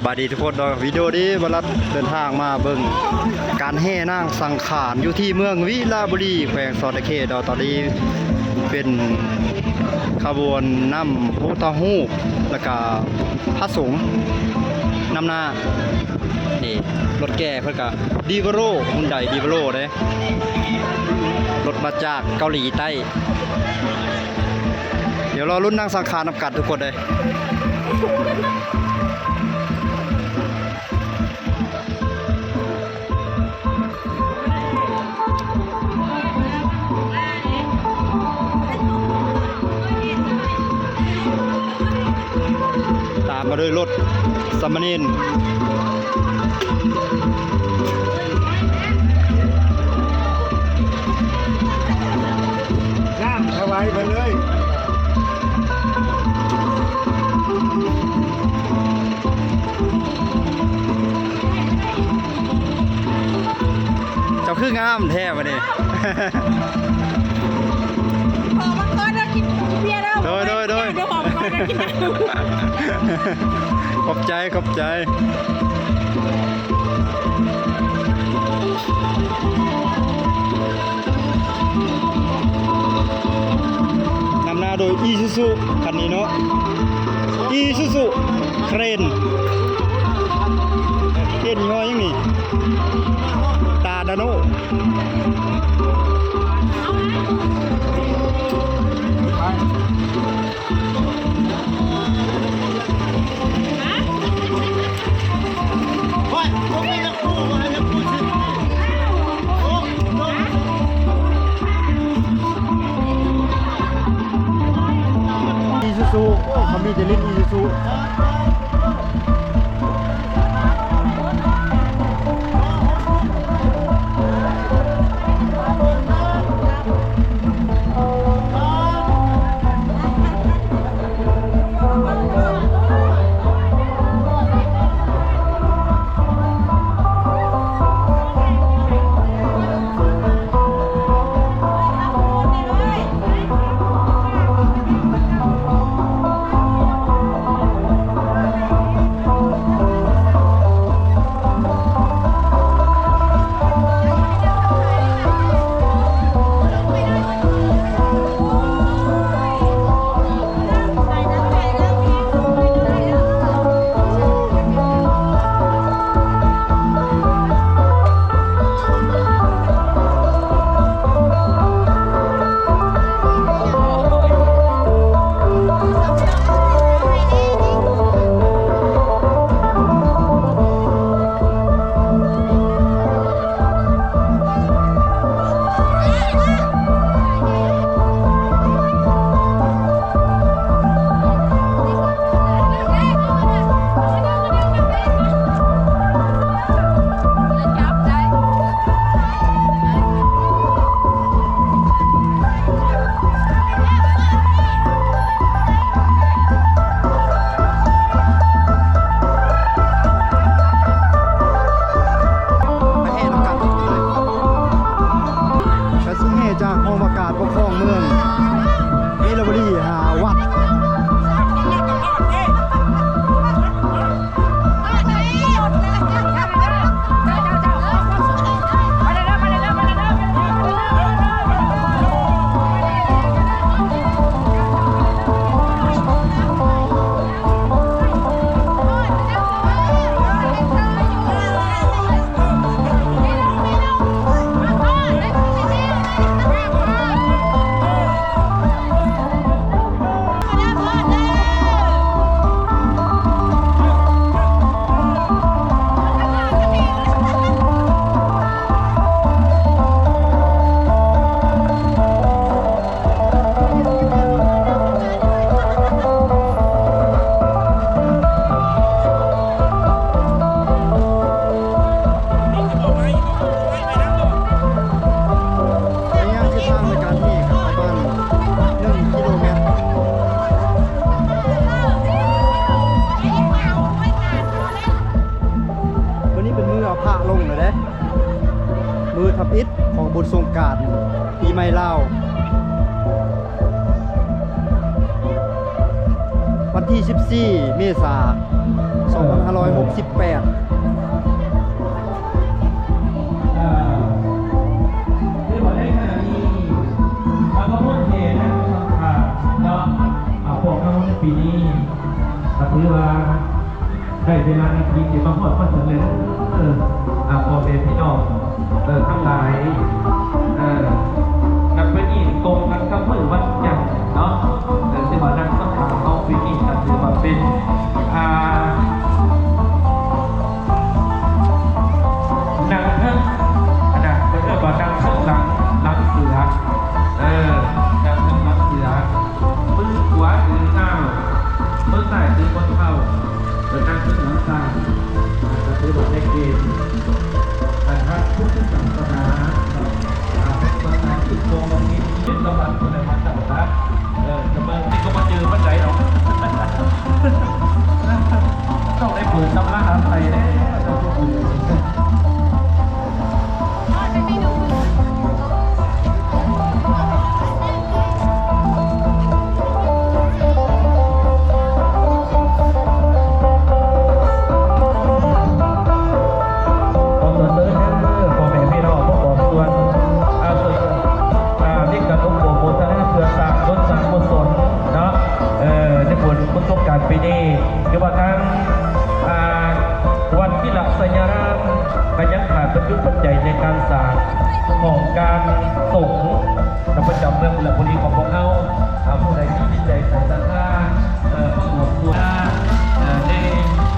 บายดีทุกคนวิดีโอนี้บรัดเดินทางมาเบิ่งการแห่นางสังขารอยู่ที่เมืองวิลาบุรีแขวงสอดเขตตอนนี้เป็นขบวนนำพุทธฮูกแล้วก็พระสงฆ์นำหน้านี่รถแก่เพื่อนกับดีวโรหุ่นใดดีวโรเด้รถมาจากเกาหลีใต้เดี๋ยวรอรุ่นนางสังขารนำกัดทุกคนเลยตามมาด้วยรถสามเณรย่างถวายไปเลยเจ้าคืองามแท้มาเนี่ยหอมมังกรนะกินเบียร์แล้วโดยเดี๋ยวหอมมังกรนะกินขอบใจนำหน้าโดยอีซูซุคันนี้เนาะอีซูซุเครนยี่ห้อยังนี่ตาดาโนอีซูซุเขามีแต่ลิ้นอีซูซุจากห้องประกาศปกครองเมืองวิลาบุรีหาวัดมือทับอิฐของบุญสงกรานต์ปีใหม่ลาววันที่14 เมษายน 2568 คือวันนี้ขณะนี้เราก็พูดเทนะเนาะพวกเขาในปีนี้ก็ถือว่าได้เวลาอีกทีที่มาพูดความสำเร็จพอเป็นพี่น้องทั้งหลายนับไปนี่ตรงกันกับมือวันจันทร์เนาะที่ว่านักสังขารเอาปีนี้ก็ถือว่าเป็นนางเทิงขนาดเรียกว่านางเทิงหลังเสือนางเทิงหลังเสือมือขวาถือเท้ามือซ้ายถือบนเท้านางเทิงหลังซ้ายก็ถือว่าได้เกณฑ์พระพุทธศาสนาเป็นศาสนาที่โกงนี้ยึดสมบัติคนในมันต่างๆจะมาที่ก็มาเจอมันใจหรอกต้องได้เปิดตำราไทยแน่ต้องพูดคุย ปีนี้คือว่าทั้งวันพิลักษณรามก็ยังขาดปัจจุปัจจัยในการสร้างของการส่งประจำเมืองบุรีบุรีของพวกเขาผู้ใดที่มีใจใส่ศรัทธาผู้หมวดตัว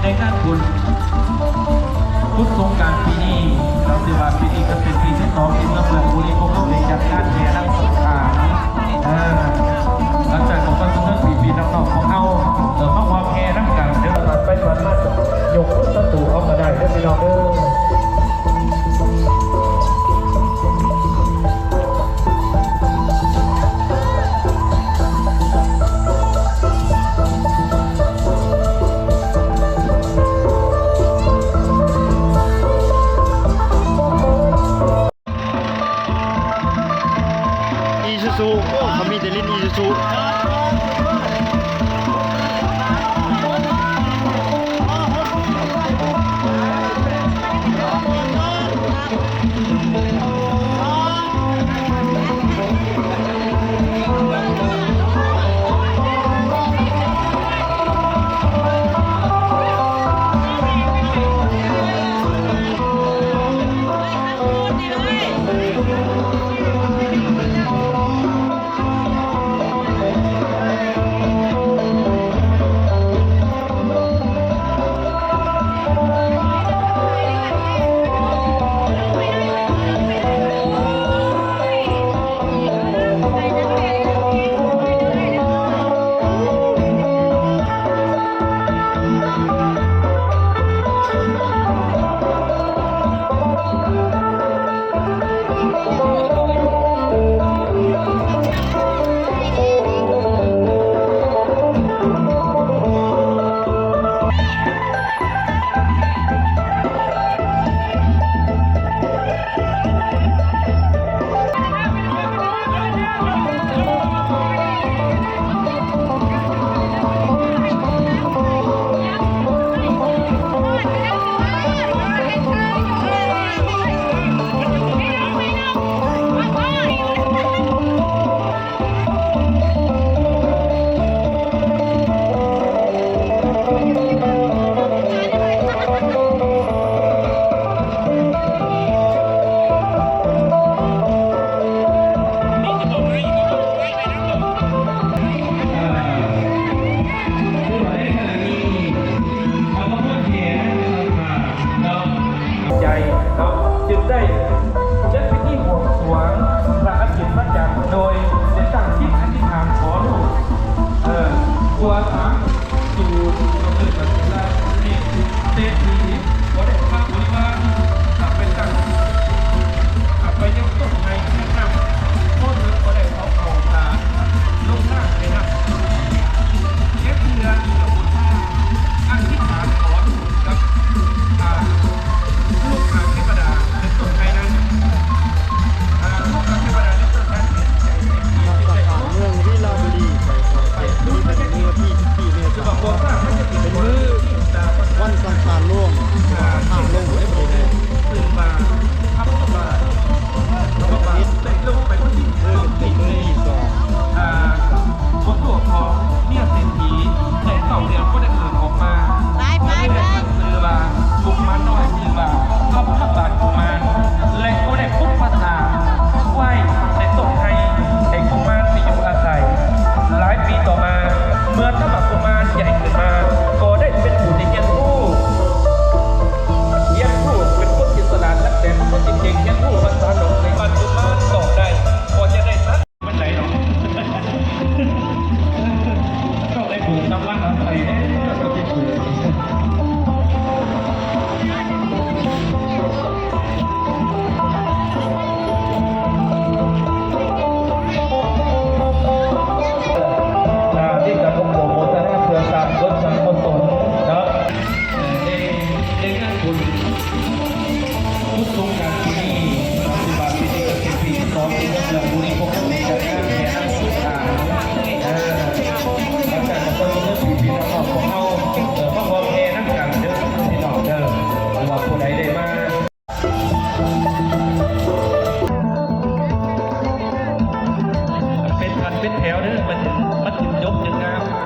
ในงานบุญพุทธสงกรานต์ปีนี้เราถือว่าปีนี้ก็เป็นปีที่2ที่เมืองบุรีพวกเขาได้จัดงานแห่นางสงกรานต์หลังจากของการเสนอปีน้องๆของเขามาความแห่น้ำกันเดี๋ยวเราไปวันมายกพุทธตู่ออกมาได้เด้อพี่น้องเด้อ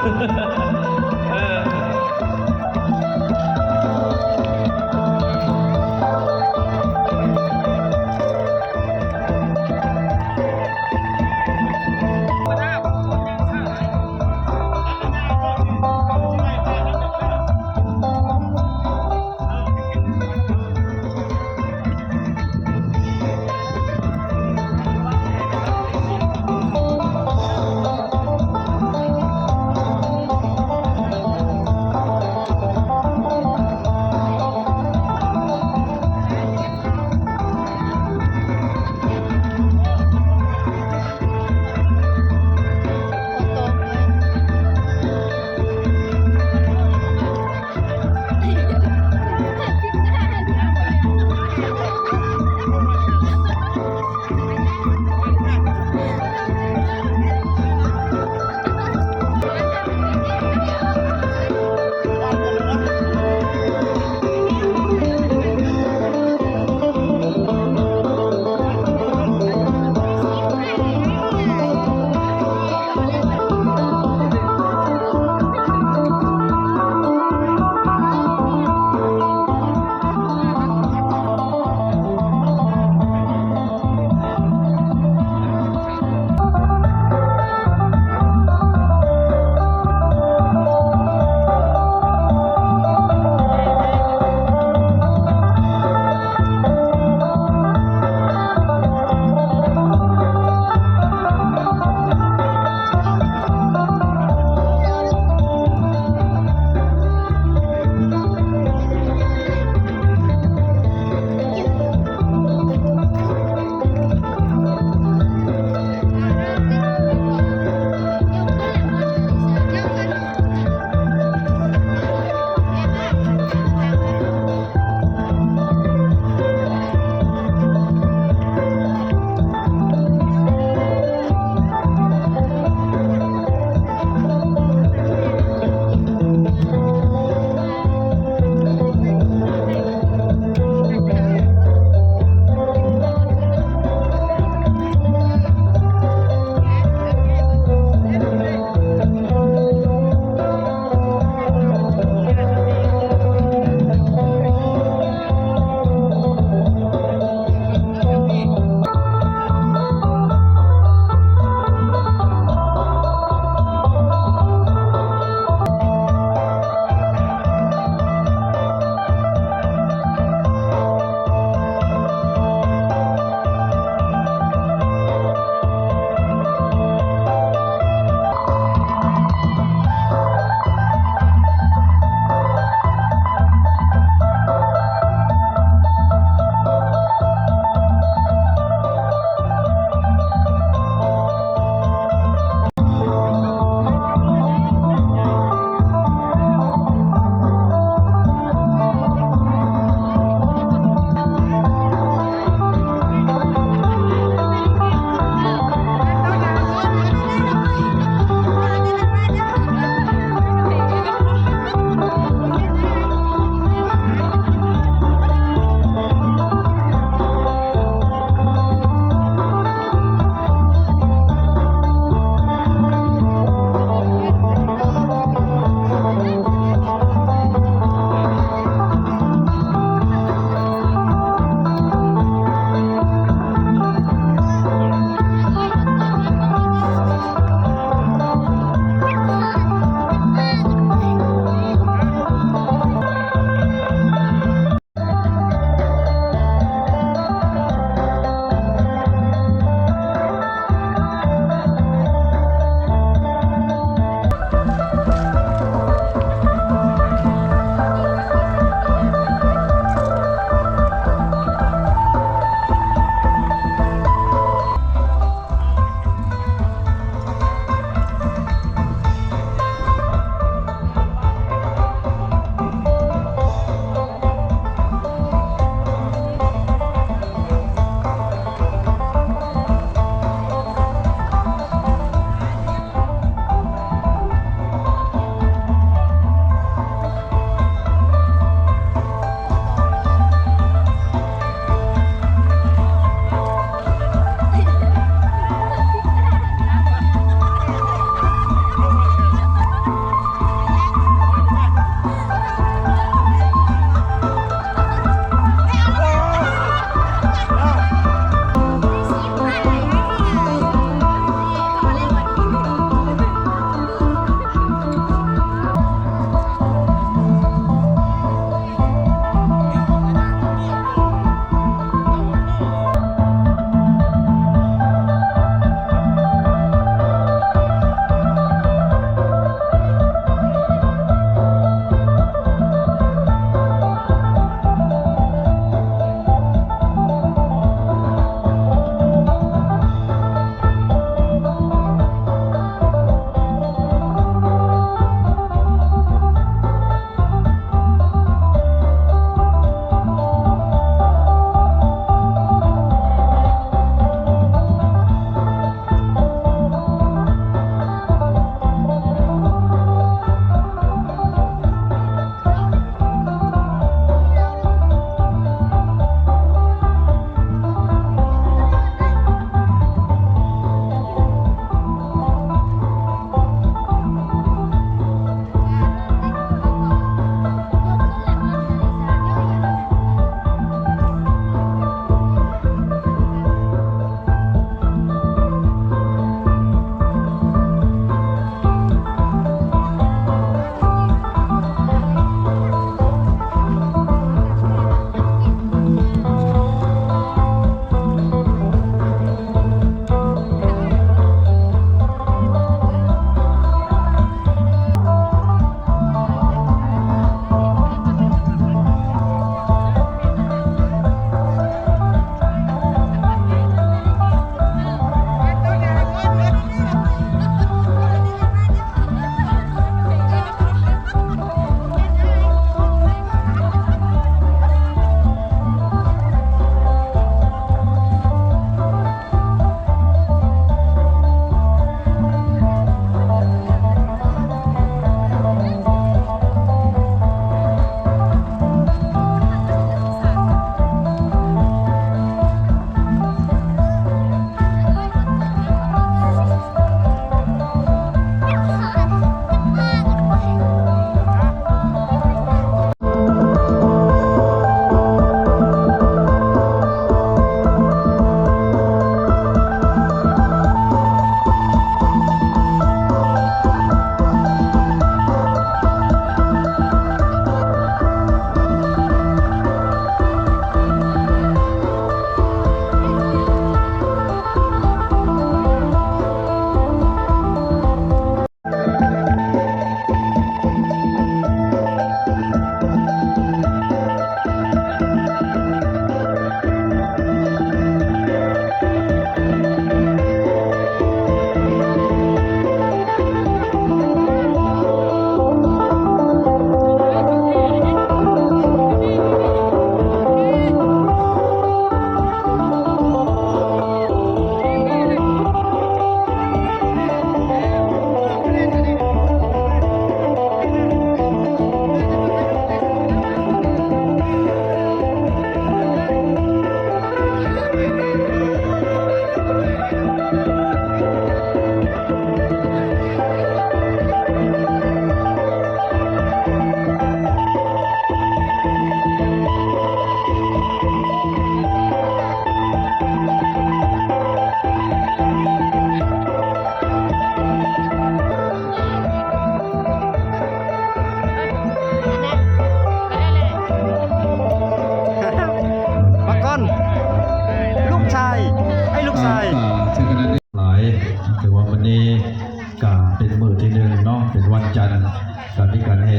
เออ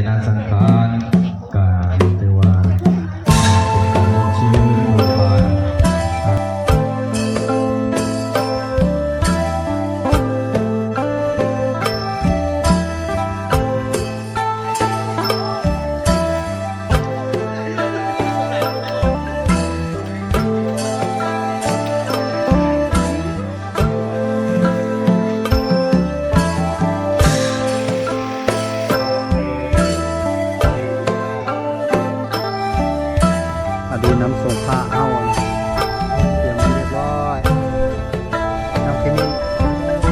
นาสังขารกาเทวาชีวิตบุพาน อดีน้ำส่งผ้าเอาเตรียมมาเรียบร้อยน้ำเค็ม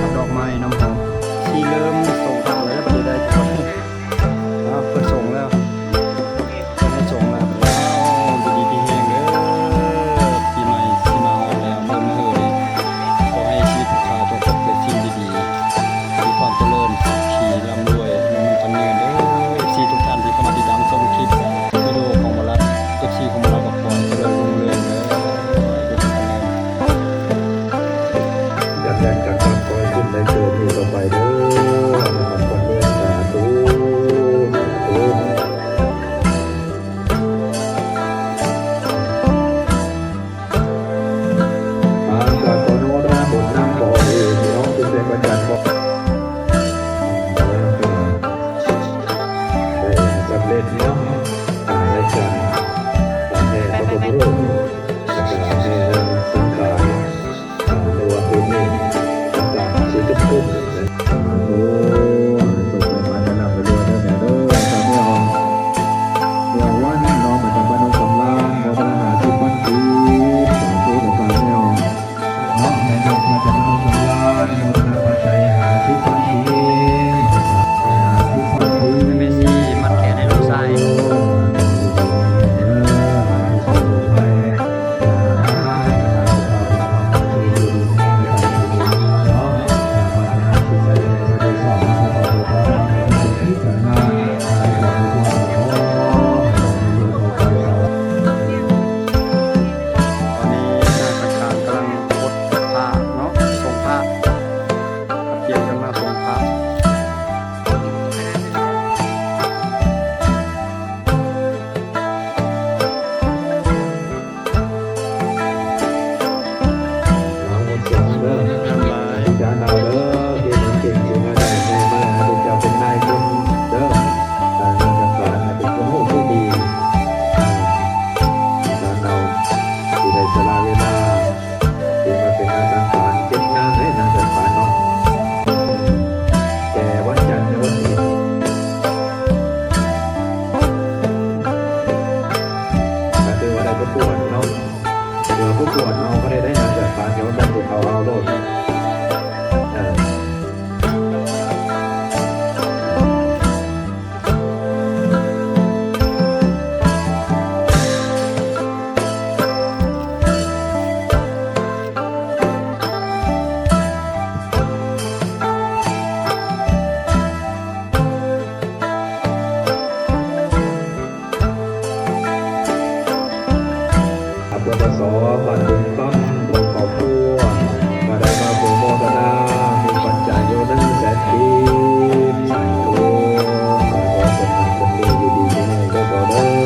น้ำดอกไม้น้ำหอมชีเริ่มส่งผ้าแล้วประเดี๋ยวได้ทุกคนเปิดส่งแล้วเปิดให้ส่งแล้วดีดีแห้งเด้อปีใหม่สิมาแล้วเริ่มมาเลยขอให้ชีวิตข้าจงพบแต่สิ่งดีๆมีความเจริญขับขี่ร่ำรวยมันยืนเด้อชีทุกท่านที่เข้ามาติดตามชมคลิปวิดีโอของมาลัดชีของเรากับพรเจริญรุ่งเรืองเลย อยากแรงจากความคอยขึ้นในเกิดมีต่อไปเด้อนะครับคนเดินสาธุอาสาขอโนราบุญนำบ่อเองน้องเป็นประจันบ่ได้สำเร็จเนาะรายการการแห่พระพุทธรูปการแห่นางสังขารในวันที่นี้ต่างๆชีวิตขึ้นโอ้สุขสบายนำไปด้วยเด้อแม่เด้อสามีห้องเดี๋ยววันน้องไปทำบ้านน้องสำราญโมทนาหาที่บ้านดีสาธุในการแม่ห้องน้องแม่น้องมาจากบ้านน้องสำราญโมทนาปัจจัยหาที่บ้านดีหาที่บ้านดี เมซี่มัดแขนให้ลูกชายตอนนี้หน้าสังขารกำลังกดผ้าเนาะส่งผ้าเตรียมกันมาส่งผ้า น้องคนสองเด้อจานเอาเด้อเก่งเก่งถึงอะไรแม่มาเป็นเจ้าเป็นนายคนเด้อการงานการเป็นคนหูผู้ดีจานเอาที่ได้สละเวลาที่มาเป็นนางสังขารเจ็ดนางให้นางสังขารเนาะแต่วันจันทร์ในวันนี้ก็คือว่าได้ประกวดเนาะเดี๋ยวประกวดเอาก็ได้นางสังขารเดี๋ยวได้ถูกเอาโลด อัปปสบันดุงต้นบนขอบพัวมาได้มาผูโมทนามีปัจจัยโยนึงแสนปีสายโลขอคนทำคนดีอยู่ดีที่นี่ก็ขอเด้อ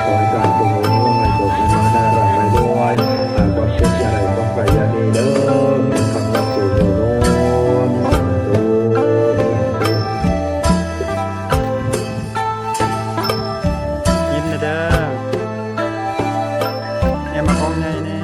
ขอให้การปรุงโน้ให้จบให้มาได้รับไม่ด้วยหากความเชื่ออะไรต้องไปยานีเด้อคำนับสู่โน้สาธุ ยิ้มนะเด้อเนี่ยมาของไงเนี่ย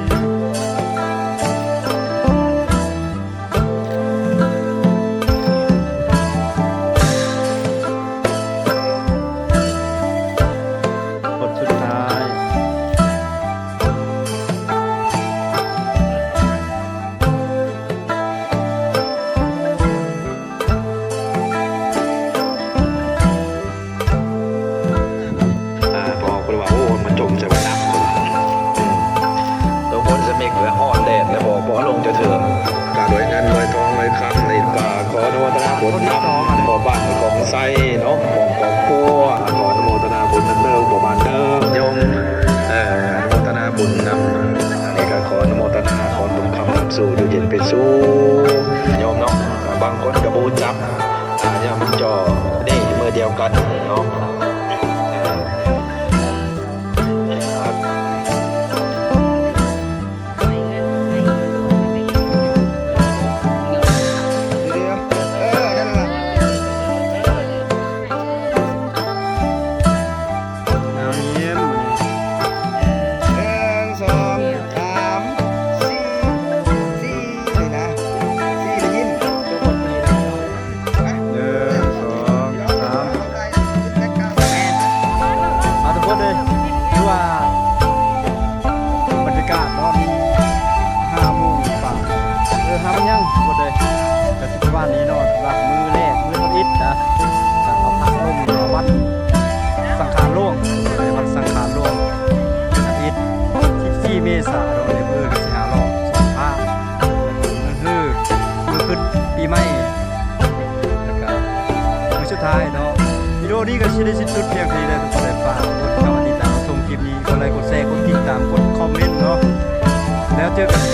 บทสุดท้ายบอกไปว่าโอ้มันจมใส่วันน้ำคนตัวบนจะมีเกลืออ่อนแดดแล้วบอกลงจะเถื่อการรวยเงินรวยทองรวยคำในป่าขออนุโมทนาบุญนำขอบ้านของไส้เนาะของครัวขออนุโมทนาบุญนำเด้อบ่บานเด้อโยมอนุโมทนาบุญนำนี่ก็ขออนุโมทนาขอบุญคำนำสู่ดูเย็นเป็นสู้โยมเนาะบางคนกระบูจับ ยามจอได้เมื่อเดียวกันเนาะ นั่นแหละเอาเยี่ยม 1 2 3 4 4เลยนะ4ได้ยิน 1 2 3เอาทุกคนเลยดูว่าบรรยากาศตอนนี้5 โมงป่า5 โมงยังทุกคนเลยกสิบวันนี้เนาะรับมือแรกมือทำอิฐนะเอาพักลงมาวัดสังขารหลวงในวัดสังขารหลวงอาทิตย์14 เมษายนในมือกับสิหาลอง2 ภาคมือขึ้นปีใหม่แล้วก็มือสุดท้ายเนาะวิดีโอนี้ก็ชิ้นได้สิ้นสุดเพียงเท่านี้เลยทุกคนเลยฝากกดเข้ามาติดตามชมคลิปนี้กดไลค์กดแชร์กดติดตามกดคอมเมนต์เนาะแล้วเจอกันคลิป